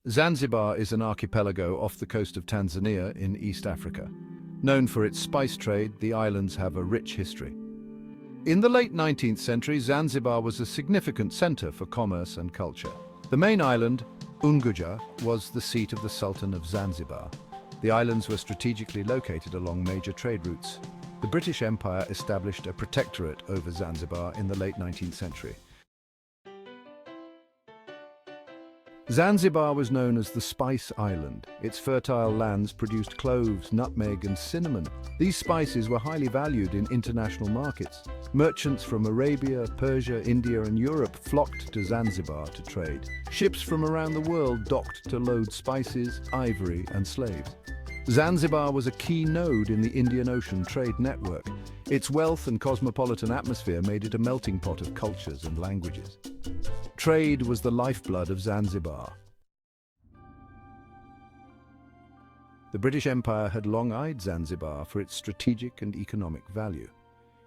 Zanzibar is an archipelago off the coast of Tanzania in East Africa. Known for its spice trade, the islands have a rich history. In the late 19th century, Zanzibar was a significant center for commerce and culture. The main island, Unguja, was the seat of the Sultan of Zanzibar. The islands were strategically located along major trade routes. The British Empire established a protectorate over Zanzibar in the late 19th century. Zanzibar was known as the Spice Island. Its fertile lands produced cloves, nutmeg, and cinnamon. These spices were highly valued in international markets. Merchants from Arabia, Persia, India, and Europe flocked to Zanzibar to trade. Ships from around the world docked to load spices, ivory, and slaves. Zanzibar was a key node in the Indian Ocean trade network. Its wealth and cosmopolitan atmosphere made it a melting pot of cultures and languages. Trade was the lifeblood of Zanzibar. The British Empire had long eyed Zanzibar for its strategic and economic value.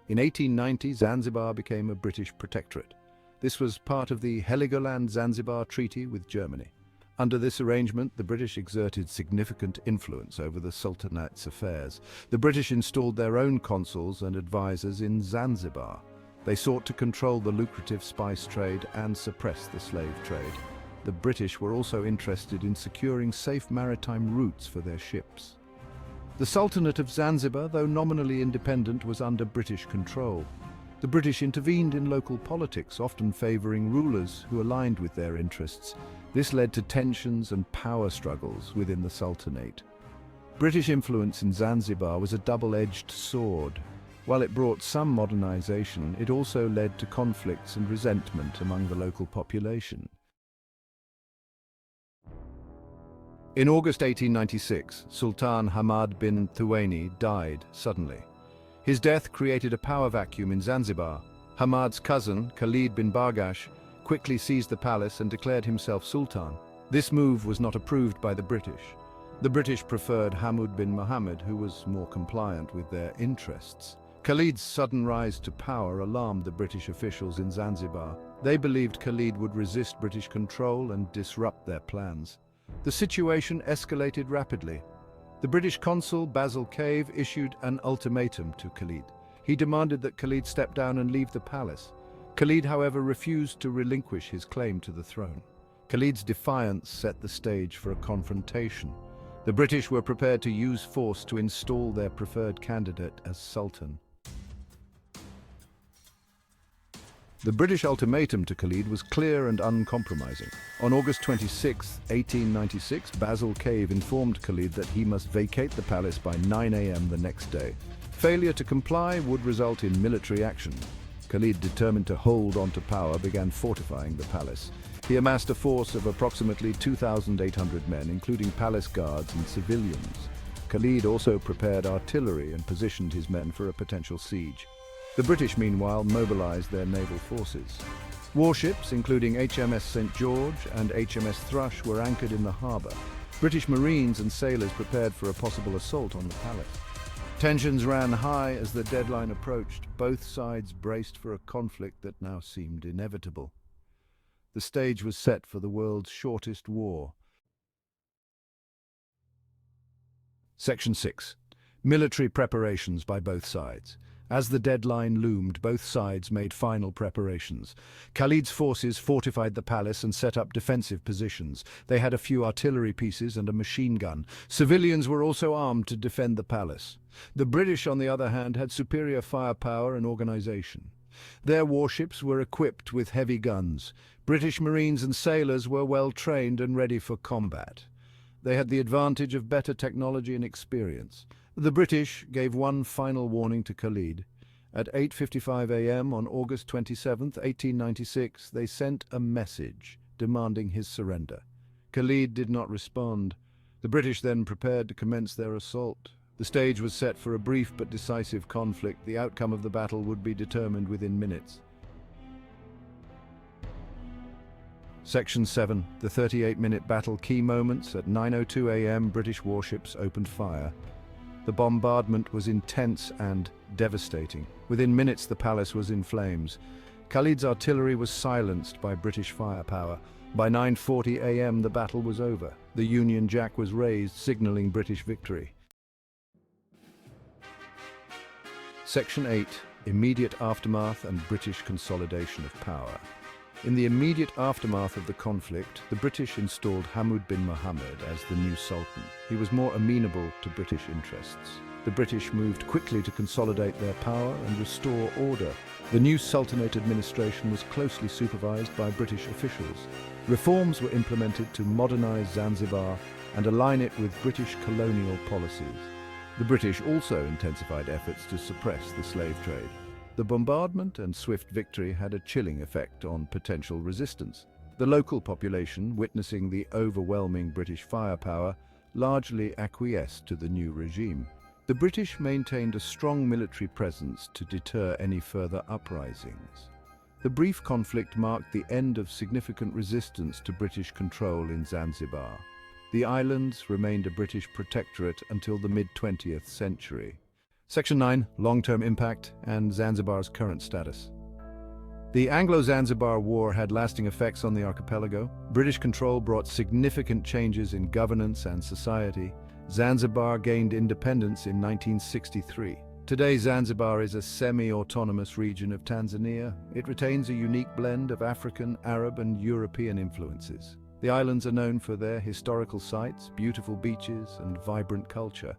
In 1890, Zanzibar became a British protectorate. This was part of the Heligoland-Zanzibar Treaty with Germany. Under this arrangement, the British exerted significant influence over the Sultanate's affairs. The British installed their own consuls and advisors in Zanzibar. They sought to control the lucrative spice trade and suppress the slave trade. The British were also interested in securing safe maritime routes for their ships. The Sultanate of Zanzibar, though nominally independent, was under British control. The British intervened in local politics, often favoring rulers who aligned with their interests. This led to tensions and power struggles within the Sultanate. British influence in Zanzibar was a double-edged sword. While it brought some modernization, it also led to conflicts and resentment among the local population. In August 1896, Sultan Hamad bin Thuwaini died suddenly. His death created a power vacuum in Zanzibar. Hamad's cousin, Khalid bin Barghash, quickly seized the palace and declared himself Sultan. This move was not approved by the British. The British preferred Hamad bin Mohammed, who was more compliant with their interests. Khalid's sudden rise to power alarmed the British officials in Zanzibar. They believed Khalid would resist British control and disrupt their plans. The situation escalated rapidly. The British consul, Basil Cave, issued an ultimatum to Khalid. He demanded that Khalid step down and leave the palace. Khalid, however, refused to relinquish his claim to the throne. Khalid's defiance set the stage for a confrontation. The British were prepared to use force to install their preferred candidate as Sultan. The British ultimatum to Khalid was clear and uncompromising. On August 26, 1896, Basil Cave informed Khalid that he must vacate the palace by 9 a.m. the next day. Failure to comply would result in military action. Khalid, determined to hold on to power, began fortifying the palace. He amassed a force of approximately 2,800 men, including palace guards and civilians. Khalid also prepared artillery and positioned his men for a potential siege. The British, meanwhile, mobilized their naval forces. Warships, including HMS St. George and HMS Thrush, were anchored in the harbor. British Marines and sailors prepared for a possible assault on the palace. Tensions ran high as the deadline approached. Both sides braced for a conflict that now seemed inevitable. The stage was set for the world's shortest war. Section 6. Military preparations by both sides. As the deadline loomed, both sides made final preparations. Khalid's forces fortified the palace and set up defensive positions. They had a few artillery pieces and a machine gun. Civilians were also armed to defend the palace. The British, on the other hand, had superior firepower and organization. Their warships were equipped with heavy guns. British Marines and sailors were well trained and ready for combat. They had the advantage of better technology and experience. The British gave one final warning to Khalid. At 8:55 a.m. on August 27, 1896, they sent a message demanding his surrender. Khalid did not respond. The British then prepared to commence their assault. The stage was set for a brief but decisive conflict. The outcome of the battle would be determined within minutes. Section 7. The 38-minute battle. Key moments. At 9:02 a.m., British warships opened fire. The bombardment was intense and devastating. Within minutes, the palace was in flames. Khalid's artillery was silenced by British firepower. By 9:40 a.m. the battle was over. The Union Jack was raised, signaling British victory. Section 8. Immediate aftermath and British consolidation of power. In the immediate aftermath of the conflict, the British installed Hamad bin Mohammed as the new Sultan. He was more amenable to British interests. The British moved quickly to consolidate their power and restore order. The new Sultanate administration was closely supervised by British officials. Reforms were implemented to modernize Zanzibar and align it with British colonial policies. The British also intensified efforts to suppress the slave trade. The bombardment and swift victory had a chilling effect on potential resistance. The local population, witnessing the overwhelming British firepower, largely acquiesced to the new regime. The British maintained a strong military presence to deter any further uprisings. The brief conflict marked the end of significant resistance to British control in Zanzibar. The islands remained a British protectorate until the mid-20th century. Section 9. Long-term impact and Zanzibar's current status. The Anglo-Zanzibar War had lasting effects on the archipelago. British control brought significant changes in governance and society. Zanzibar gained independence in 1963. Today, Zanzibar is a semi-autonomous region of Tanzania. It retains a unique blend of African, Arab, and European influences. The islands are known for their historical sites, beautiful beaches, and vibrant culture.